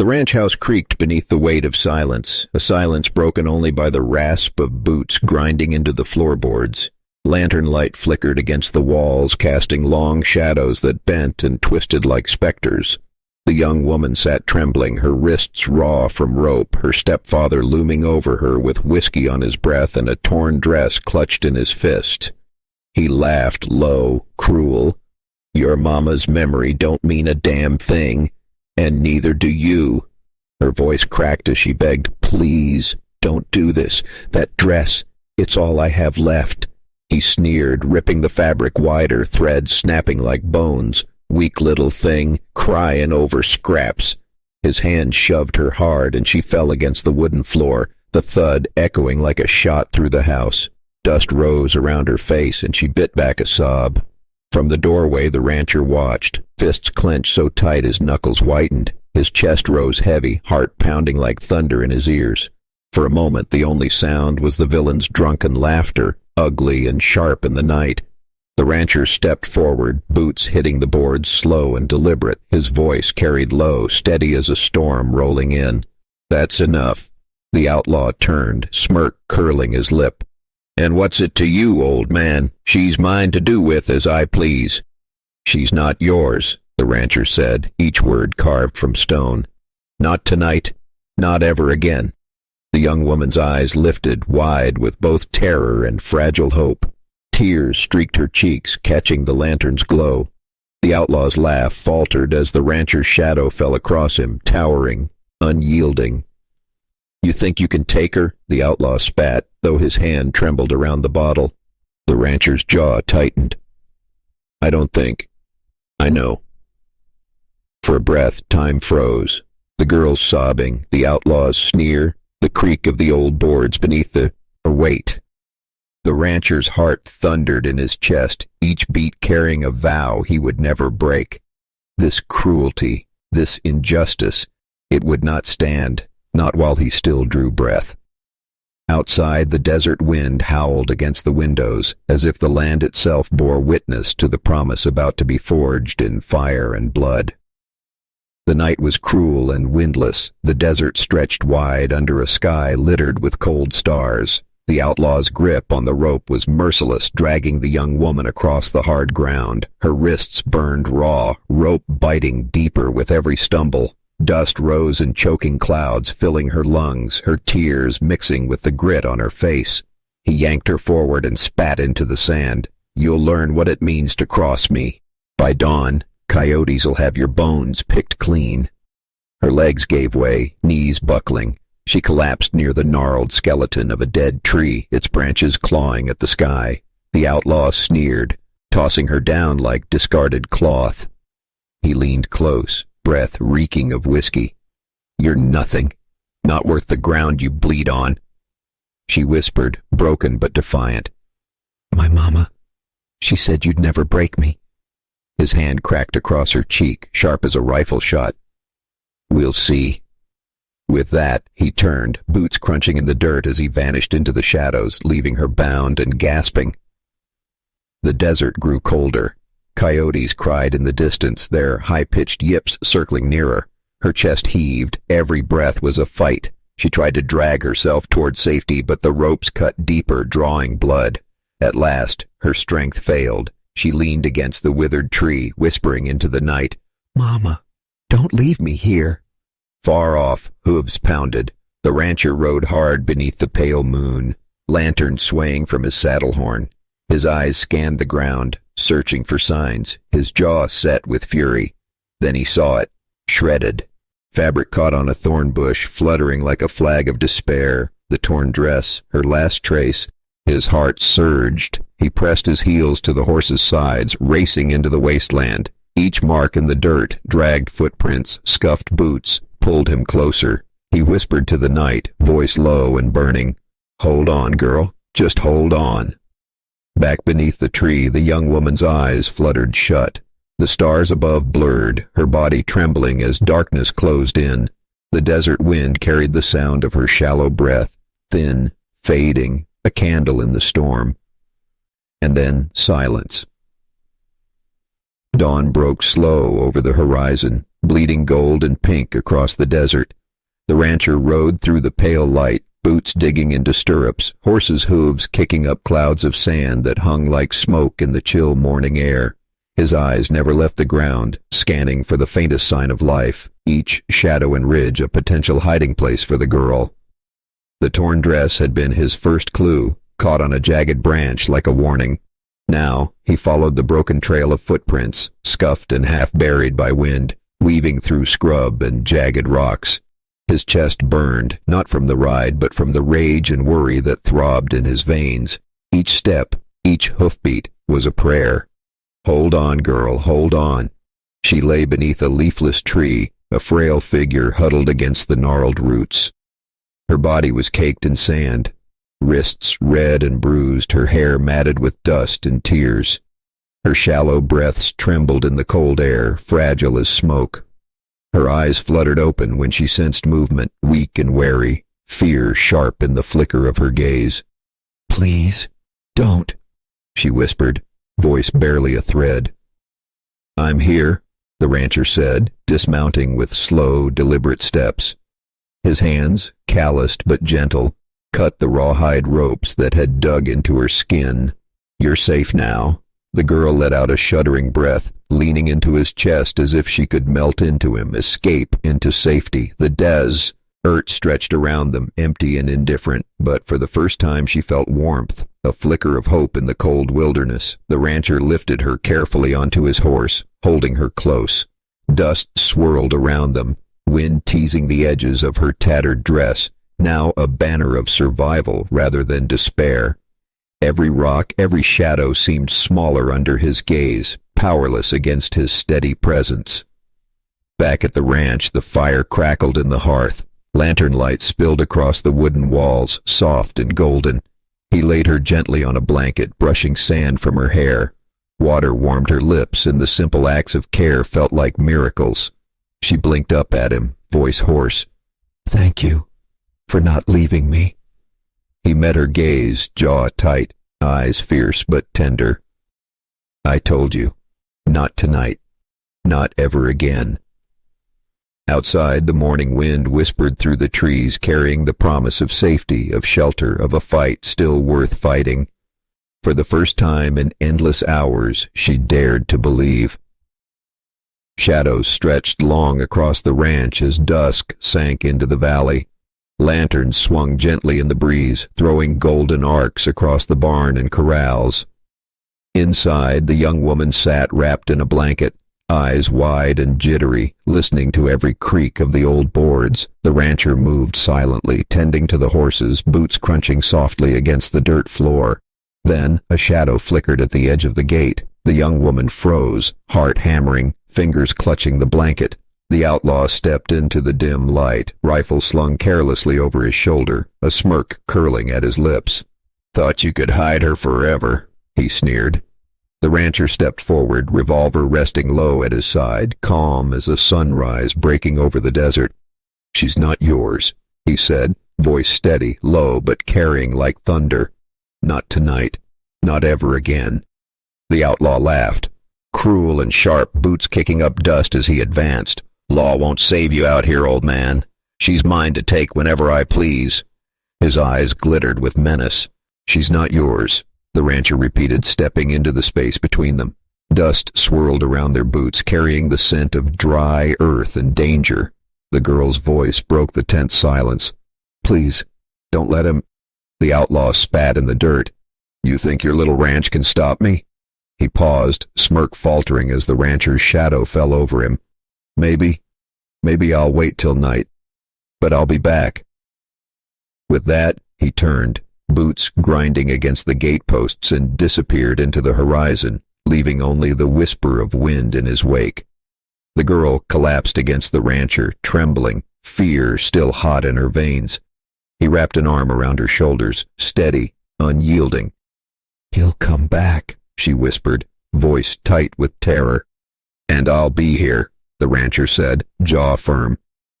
The ranch house creaked beneath the weight of silence, a silence broken only by the rasp of boots grinding into the floorboards. Lantern light flickered against the walls, casting long shadows that bent and twisted like specters. The young woman sat trembling, her wrists raw from rope, her stepfather looming over her with whiskey on his breath and a torn dress clutched in his fist. He laughed low, cruel. "Your mama's memory don't mean a damn thing, and neither do you." Her voice cracked as she begged, "Please, don't do this. That dress, it's all I have left." He sneered, ripping the fabric wider, threads snapping like bones. "Weak little thing, crying over scraps." His hand shoved her hard, and she fell against the wooden floor, the thud echoing like a shot through the house. Dust rose around her face, and she bit back a sob. From the doorway the rancher watched, fists clenched so tight his knuckles whitened. His chest rose heavy, heart pounding like thunder in his ears. For a moment the only sound was the villain's drunken laughter, ugly and sharp in the night. The rancher stepped forward, boots hitting the boards slow and deliberate, his voice carried low, steady as a storm rolling in. "That's enough." The outlaw turned, smirk curling his lip. "And what's it to you, old man? She's mine to do with as I please." "She's not yours," the rancher said, each word carved from stone. "Not tonight, not ever again." The young woman's eyes lifted wide with both terror and fragile hope. Tears streaked her cheeks, catching the lantern's glow. The outlaw's laugh faltered as the rancher's shadow fell across him, towering, unyielding. "You think you can take her?" the outlaw spat, though his hand trembled around the bottle. The rancher's jaw tightened. "I don't think. I know." For a breath, time froze. The girl's sobbing, the outlaw's sneer, the creak of the old boards beneath a weight. The rancher's heart thundered in his chest, each beat carrying a vow he would never break. This cruelty, this injustice, it would not stand, not while he still drew breath. Outside, the desert wind howled against the windows, as if the land itself bore witness to the promise about to be forged in fire and blood. The night was cruel and windless, the desert stretched wide under a sky littered with cold stars. The outlaw's grip on the rope was merciless, dragging the young woman across the hard ground. Her wrists burned raw, rope biting deeper with every stumble. Dust rose in choking clouds, filling her lungs, her tears mixing with the grit on her face. He yanked her forward and spat into the sand. "You'll learn what it means to cross me. By dawn, coyotes'll have your bones picked clean." Her legs gave way, knees buckling. She collapsed near the gnarled skeleton of a dead tree, its branches clawing at the sky. The outlaw sneered, tossing her down like discarded cloth. He leaned close, breath reeking of whiskey. "You're nothing. Not worth the ground you bleed on." She whispered, broken but defiant. "My mama, she said you'd never break me." His hand cracked across her cheek, sharp as a rifle shot. "We'll see." With that, he turned, boots crunching in the dirt as he vanished into the shadows, leaving her bound and gasping. The desert grew colder. Coyotes cried in the distance, their high-pitched yips circling nearer. Her chest heaved. Every breath was a fight. She tried to drag herself toward safety, but the ropes cut deeper, drawing blood. At last, her strength failed. She leaned against the withered tree, whispering into the night, "Mama, don't leave me here." Far off, hooves pounded. The rancher rode hard beneath the pale moon, lantern swaying from his saddle horn. His eyes scanned the ground, searching for signs, his jaw set with fury. Then he saw it, shredded. Fabric caught on a thorn bush, fluttering like a flag of despair. The torn dress, her last trace. His heart surged. He pressed his heels to the horse's sides, racing into the wasteland. Each mark in the dirt, dragged footprints, scuffed boots, pulled him closer. He whispered to the night, voice low and burning, "Hold on, girl. Just hold on." Back beneath the tree, the young woman's eyes fluttered shut. The stars above blurred, her body trembling as darkness closed in. The desert wind carried the sound of her shallow breath, thin, fading, a candle in the storm. And then silence. Dawn broke slow over the horizon. bleeding gold and pink across the desert. The rancher rode through the pale light, boots digging into stirrups, horses' hooves kicking up clouds of sand that hung like smoke in the chill morning air. His eyes never left the ground, scanning for the faintest sign of life, each shadow and ridge a potential hiding place for the girl. The torn dress had been his first clue, caught on a jagged branch like a warning. Now, he followed the broken trail of footprints, scuffed and half buried by wind, weaving through scrub and jagged rocks. His chest burned, not from the ride, but from the rage and worry that throbbed in his veins. Each step, each hoofbeat, was a prayer. Hold on, girl, hold on. She lay beneath a leafless tree, a frail figure huddled against the gnarled roots. Her body was caked in sand, wrists red and bruised, her hair matted with dust and tears. Her shallow breaths trembled in the cold air, fragile as smoke. Her eyes fluttered open when she sensed movement, weak and wary, fear sharp in the flicker of her gaze. "Please, don't," she whispered, voice barely a thread. "I'm here," the rancher said, dismounting with slow, deliberate steps. His hands, calloused but gentle, cut the rawhide ropes that had dug into her skin. "You're safe now." The girl let out a shuddering breath, leaning into his chest as if she could melt into him, escape into safety. The desert stretched around them, empty and indifferent, but for the first time she felt warmth, a flicker of hope in the cold wilderness. The rancher lifted her carefully onto his horse, holding her close. Dust swirled around them, wind teasing the edges of her tattered dress, now a banner of survival rather than despair. Every rock, every shadow seemed smaller under his gaze, powerless against his steady presence. Back at the ranch, the fire crackled in the hearth. Lantern light spilled across the wooden walls, soft and golden. He laid her gently on a blanket, brushing sand from her hair. Water warmed her lips, and the simple acts of care felt like miracles. She blinked up at him, voice hoarse. "Thank you for not leaving me." He met her gaze, jaw tight, eyes fierce but tender. "I told you. Not tonight. Not ever again." Outside, the morning wind whispered through the trees, carrying the promise of safety, of shelter, of a fight still worth fighting. For the first time in endless hours, she dared to believe. Shadows stretched long across the ranch as dusk sank into the valley. Lanterns swung gently in the breeze, throwing golden arcs across the barn and corrals. Inside, the young woman sat wrapped in a blanket, eyes wide and jittery, listening to every creak of the old boards. The rancher moved silently, tending to the horses, boots crunching softly against the dirt floor. Then a shadow flickered at the edge of the gate. The young woman froze, heart hammering, fingers clutching the blanket. The outlaw stepped into the dim light, rifle slung carelessly over his shoulder, a smirk curling at his lips. "Thought you could hide her forever," he sneered. The rancher stepped forward, revolver resting low at his side, calm as a sunrise breaking over the desert. "She's not yours," he said, voice steady, low but carrying like thunder. "Not tonight. Not ever again." The outlaw laughed, cruel and sharp, boots kicking up dust as he advanced. "Law won't save you out here, old man. She's mine to take whenever I please." His eyes glittered with menace. "She's not yours," the rancher repeated, stepping into the space between them. Dust swirled around their boots, carrying the scent of dry earth and danger. The girl's voice broke the tense silence. "Please, don't let him—" The outlaw spat in the dirt. "You think your little ranch can stop me?" He paused, smirk faltering as the rancher's shadow fell over him. Maybe I'll wait till night. But I'll be back." With that, he turned, boots grinding against the gateposts, and disappeared into the horizon, leaving only the whisper of wind in his wake. The girl collapsed against the rancher, trembling, fear still hot in her veins. He wrapped an arm around her shoulders, steady, unyielding. "He'll come back," she whispered, voice tight with terror. "And I'll be here," the rancher said, jaw firm.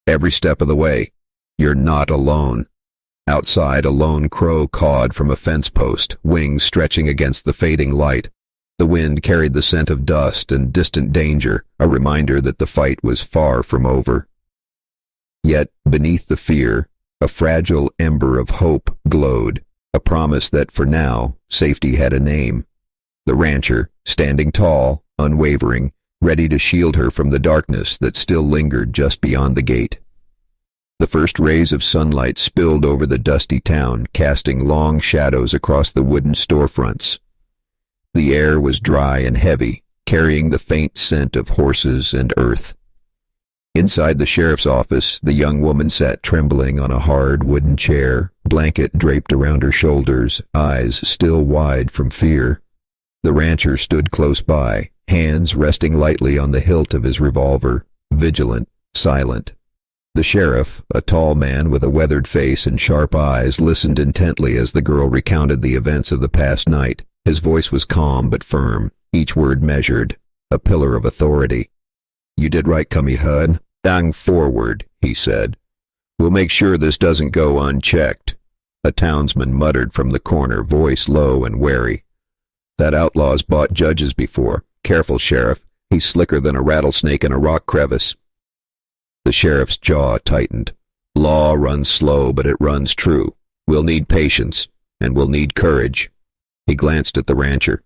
"Every step of the way. You're not alone." Outside, a lone crow cawed from a fence post, wings stretching against the fading light. The wind carried the scent of dust and distant danger, a reminder that the fight was far from over. Yet, beneath the fear, a fragile ember of hope glowed, a promise that for now, safety had a name. The rancher, standing tall, unwavering, ready to shield her from the darkness that still lingered just beyond the gate. The first rays of sunlight spilled over the dusty town, casting long shadows across the wooden storefronts. The air was dry and heavy, carrying the faint scent of horses and earth. Inside the sheriff's office, the young woman sat trembling on a hard wooden chair, blanket draped around her shoulders, eyes still wide from fear. The rancher stood close by, hands resting lightly on the hilt of his revolver, vigilant, silent. The sheriff, a tall man with a weathered face and sharp eyes, listened intently as the girl recounted the events of the past night. His voice was calm but firm, each word measured, a pillar of authority. "You did right, Cummy Hud. Gang forward," he said. "We'll make sure this doesn't go unchecked." A townsman muttered from the corner, voice low and wary. "That outlaw's bought judges before. Careful, Sheriff. He's slicker than a rattlesnake in a rock crevice." The sheriff's jaw tightened. "Law runs slow, but it runs true. We'll need patience, and we'll need courage." He glanced at the rancher.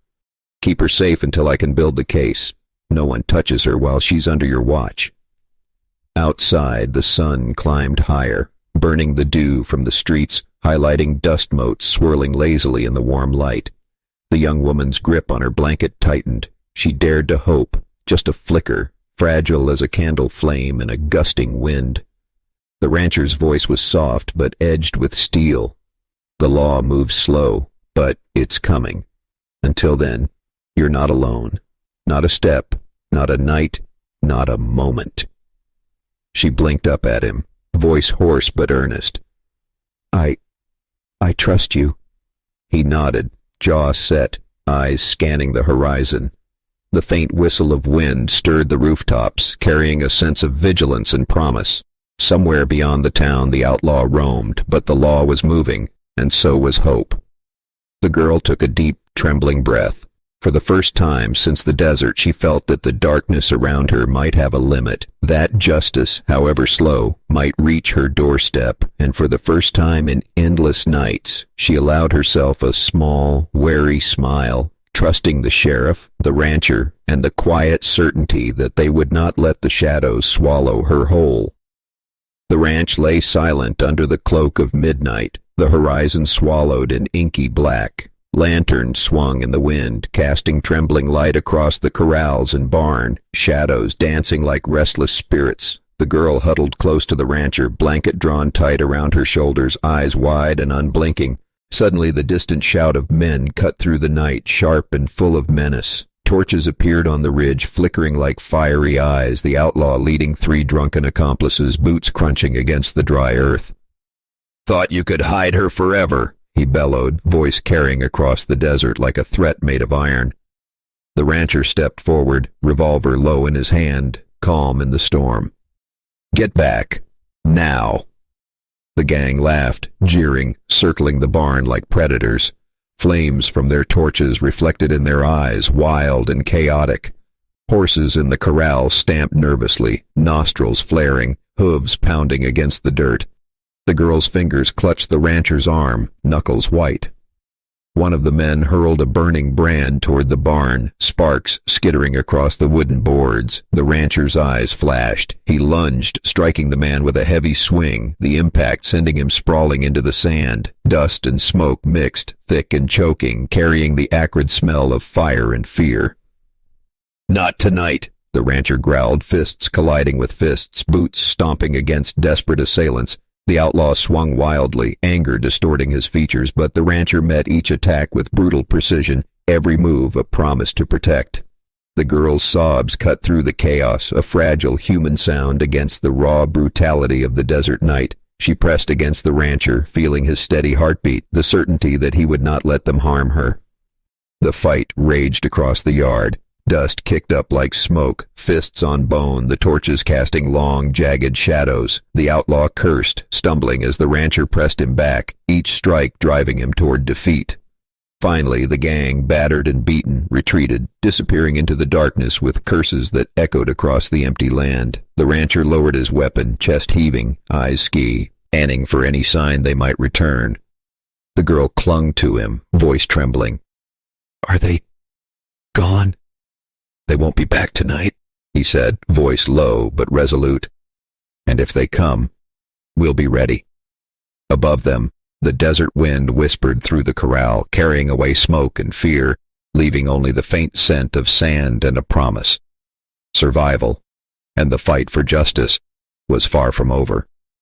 "Keep her safe until I can build the case. No one touches her while she's under your watch." Outside, the sun climbed higher, burning the dew from the streets, highlighting dust motes swirling lazily in the warm light. The young woman's grip on her blanket tightened. She dared to hope, just a flicker, fragile as a candle flame in a gusting wind. The rancher's voice was soft but edged with steel. "The law moves slow, but it's coming. Until then, you're not alone. Not a step, not a night, not a moment." She blinked up at him, voice hoarse but earnest. I trust you." He nodded, jaw set, eyes scanning the horizon. The faint whistle of wind stirred the rooftops, carrying a sense of vigilance and promise. Somewhere beyond the town the outlaw roamed, but the law was moving, and so was hope. The girl took a deep, trembling breath. For the first time since the desert, she felt that the darkness around her might have a limit, that justice, however slow, might reach her doorstep, and for the first time in endless nights, she allowed herself a small, wary smile, trusting the sheriff, the rancher, and the quiet certainty that they would not let the shadows swallow her whole. The ranch lay silent under the cloak of midnight, the horizon swallowed in inky black. Lanterns swung in the wind, casting trembling light across the corrals and barn, shadows dancing like restless spirits. The girl huddled close to the rancher, blanket drawn tight around her shoulders, eyes wide and unblinking. Suddenly the distant shout of men cut through the night, sharp and full of menace. Torches appeared on the ridge, flickering like fiery eyes, the outlaw leading 3 drunken accomplices, boots crunching against the dry earth. "Thought you could hide her forever," he bellowed, voice carrying across the desert like a threat made of iron. The rancher stepped forward, revolver low in his hand, calm in the storm. "Get back. Now." The gang laughed, jeering, circling the barn like predators. Flames from their torches reflected in their eyes, wild and chaotic. Horses in the corral stamped nervously, nostrils flaring, hooves pounding against the dirt. The girl's fingers clutched the rancher's arm, knuckles white. One of the men hurled a burning brand toward the barn, sparks skittering across the wooden boards. The rancher's eyes flashed. He lunged, striking the man with a heavy swing, the impact sending him sprawling into the sand. Dust and smoke mixed, thick and choking, carrying the acrid smell of fire and fear. "Not tonight," the rancher growled, fists colliding with fists, boots stomping against desperate assailants. The outlaw swung wildly, anger distorting his features, but the rancher met each attack with brutal precision, every move a promise to protect. The girl's sobs cut through the chaos, a fragile human sound against the raw brutality of the desert night. She pressed against the rancher, feeling his steady heartbeat, the certainty that he would not let them harm her. The fight raged across the yard. Dust kicked up like smoke, fists on bone, the torches casting long, jagged shadows. The outlaw cursed, stumbling as the rancher pressed him back, each strike driving him toward defeat. Finally, the gang, battered and beaten, retreated, disappearing into the darkness with curses that echoed across the empty land. The rancher lowered his weapon, chest heaving, eyes scanning for any sign they might return. The girl clung to him, voice trembling. "Are they gone?" "They won't be back tonight," he said, voice low but resolute. "And if they come, we'll be ready." Above them, the desert wind whispered through the corral, carrying away smoke and fear, leaving only the faint scent of sand and a promise. Survival, and the fight for justice, was far from over.